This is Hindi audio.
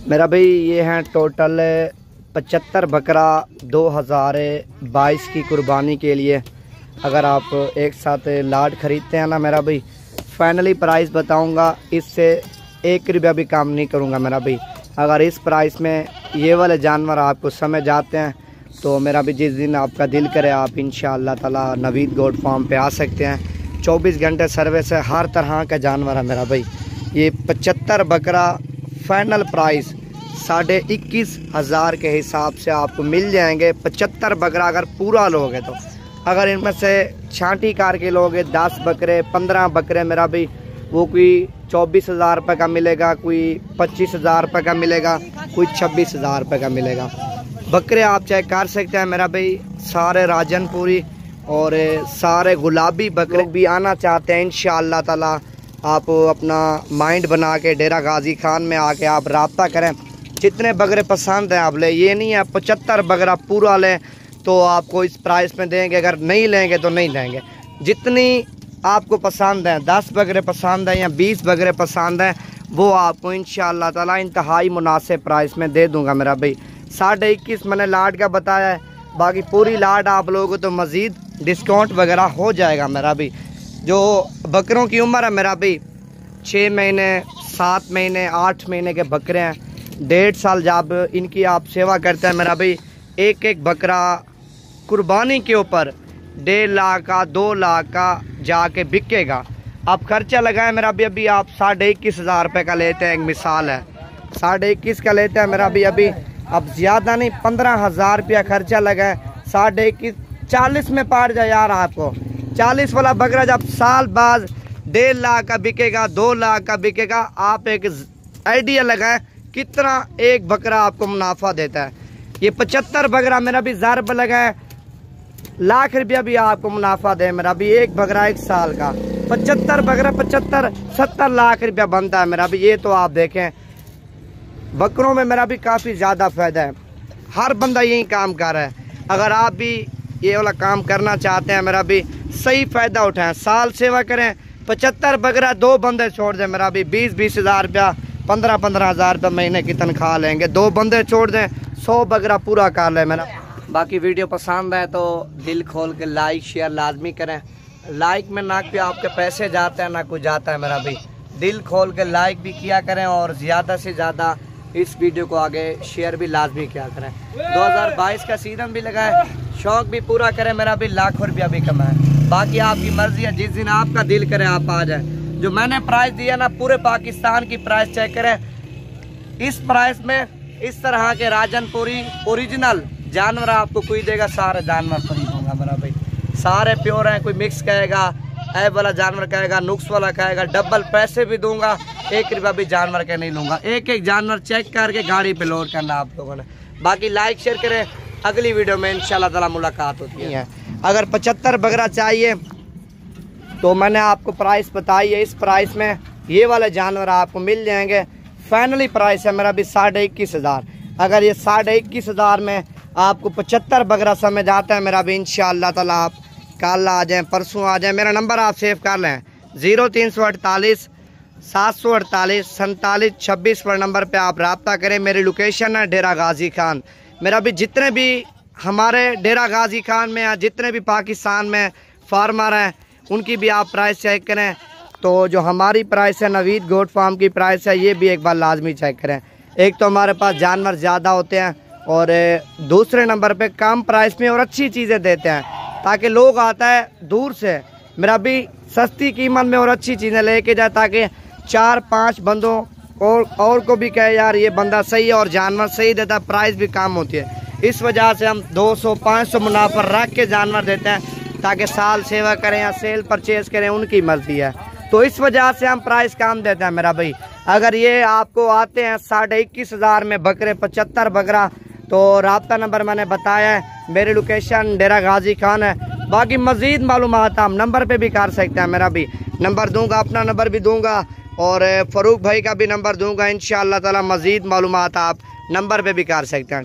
मेरा भाई ये हैं टोटल 75 बकरा 2022 की कुर्बानी के लिए। अगर आप एक साथ लाट ख़रीदते हैं ना मेरा भाई, फाइनली प्राइस बताऊंगा, इससे 1 रुपया भी काम नहीं करूंगा मेरा भाई। अगर इस प्राइस में ये वाले जानवर आपको समझ आते हैं तो मेरा भी जिस दिन आपका दिल करे आप इंशाअल्लाह ताला नवीद गोट फार्म पे आ सकते हैं। 24 घंटे सर्विस है, हर तरह का जानवर है मेरा भाई। ये 75 बकरा फाइनल प्राइस 21,500 के हिसाब से आपको मिल जाएंगे। 75 बकरा अगर पूरा लोगे तो, अगर इनमें से छांटी कार के लोगे 10 बकरे 15 बकरे मेरा भाई, वो कोई 24,000 रुपये का मिलेगा, कोई 25,000 रुपये का मिलेगा, कोई 26,000 रुपये का मिलेगा। बकरे आप चेक कर सकते हैं मेरा भाई, सारे राजनपुरी और सारे गुलाबी बकरे भी आना चाहते हैं इंशाअल्लाह ताला। आप अपना माइंड बना के डेरा गाजी खान में आके आप रब्ता करें। जितने बकरे पसंद हैं आप ले, ये नहीं है 75 बकरा पूरा लें तो आपको इस प्राइस में देंगे, अगर नहीं लेंगे तो नहीं लेंगे। जितनी आपको पसंद है, 10 बकरे पसंद हैं या 20 बकरे पसंद हैं, वो आपको इंशाअल्लाह ताला इंतहाई मुनासिब प्राइस में दे दूंगा मेरा भाई। 21.5 मैंने लाट का बताया है, बाकी पूरी लाट आप लोगों को तो मज़ीद डिस्काउंट वगैरह हो जाएगा मेरा भाई। जो बकरों की उम्र है मेरा भाई 6 महीने 7 महीने 8 महीने के बकरे हैं, 1.5 साल जब इनकी आप सेवा करते हैं मेरा भाई, एक एक बकरा कुर्बानी के ऊपर 1.5 लाख का 2 लाख का जाके बिकेगा। आप खर्चा लगाए मेरा भी, अभी आप 21,500 रुपये का लेते हैं, एक मिसाल है 21.5 का लेते हैं मेरा भी अभी, अब ज़्यादा नहीं 15,000 रुपया खर्चा लगाए, 21.5 40 में पार जाए यार। आपको 40 वाला बकरा जब साल बाद 1.5 लाख का बिकेगा 2 लाख का बिकेगा, आप एक आइडिया लगाएं कितना एक बकरा आपको मुनाफा देता है। ये 75 बकरा मेरा भी ज़रब लगाए, लाख रुपया भी आपको मुनाफा दे मेरा भी, एक बकरा 1 साल का 75 बकरा 70 लाख रुपया बनता है मेरा भी। ये तो आप देखें बकरों में मेरा भी काफ़ी ज़्यादा फ़ायदा है, हर बंदा यही काम कर रहा है। अगर आप भी ये वाला काम करना चाहते हैं मेरा भी, सही फ़ायदा उठाएं, साल सेवा करें। 75 बकरा 2 बंदे छोड़ दें मेरा भी, 20-20 हज़ार रुपया 15-15 हज़ार रुपये महीने की तनख्वाह लेंगे। 2 बंदे छोड़ दें 100 बकरा पूरा कर लें मेरा। बाकी वीडियो पसंद है तो दिल खोल के लाइक शेयर लाजमी करें। लाइक में ना कि आपके पैसे जाते हैं ना कुछ जाता है मेरा भी, दिल खोल के लाइक भी किया करें और ज़्यादा से ज़्यादा इस वीडियो को आगे शेयर भी लाजमी किया करें। 2022 का सीज़न भी लगा है, शौक़ भी पूरा करें मेरा भी, लाखों रुपया भी कमाएं। बाकी आपकी मर्ज़ी है, जिस दिन आपका दिल करे आप आ जाए। जो मैंने प्राइस दिया ना, पूरे पाकिस्तान की प्राइस चेक करें। इस प्राइस में इस तरह के राजनपुरी ओरिजिनल जानवर आपको कोई देगा, सारे जानवर फ्री दूंगा मेरा भाई, सारे प्योर हैं। कोई मिक्स कहेगा, ऐब वाला जानवर कहेगा, नुक्स वाला कहेगा, डबल पैसे भी दूंगा, 1 रुपया भी जानवर के नहीं लूँगा। एक एक जानवर चेक करके गाड़ी पे लोड करना आप लोगों ने। बाकी लाइक शेयर करें, अगली वीडियो में इंशाल्लाह ताला मुलाकात होती है। अगर 75 बकरा चाहिए तो मैंने आपको प्राइस बताई है, इस प्राइस में ये वाले जानवर आपको मिल जाएंगे। फाइनली प्राइस है मेरा भी 21,500। अगर ये 21,500 में आपको 75 बकरा समझ आता है मेरा भी, इंशाअल्लाह ताला आप कल आ जाएँ, परसों आ जाएँ। मेरा नंबर आप सेव कर लें, 0348 748 47 26 पर नंबर पे आप रब्ता करें। मेरी लोकेशन है डेरा गाजी खान। मेरा भी जितने भी हमारे डेरा गाजी खान में हैं, जितने भी पाकिस्तान में फार्मर हैं, उनकी भी आप प्राइस चेक करें। तो जो हमारी प्राइस है नवीद गोट फार्म की प्राइस है, ये भी एक बार लाजमी चेक करें। एक तो हमारे पास जानवर ज़्यादा होते हैं और दूसरे नंबर पे कम प्राइस में और अच्छी चीज़ें देते हैं, ताकि लोग आता है दूर से मेरा भी सस्ती कीमत में और अच्छी चीज़ें लेके जाए, ताकि 4-5 बंदों और को भी कहे यार ये बंदा सही है और जानवर सही देता है, प्राइस भी कम होती है। इस वजह से हम 200-500 मुनाफा रख के जानवर देते हैं, ताकि साल सेवा करें या सेल परचेज करें, उनकी मर्जी है। तो इस वजह से हम प्राइस कम देते हैं मेरा भाई। अगर ये आपको आते हैं 21,500 में बकरे 75 बकरा, तो रब्ता नंबर मैंने बताया है, मेरी लोकेशन डेरा गाजी खान है। बाकी मज़ीद मालूमात हम नंबर पे भी कर सकते हैं, मेरा भी नंबर दूंगा, अपना नंबर भी दूंगा और फ़रूक भाई का भी नंबर दूंगा। इंशाअल्लाह ताला मज़ीद मालूमात आप नंबर पे भी कर सकते हैं।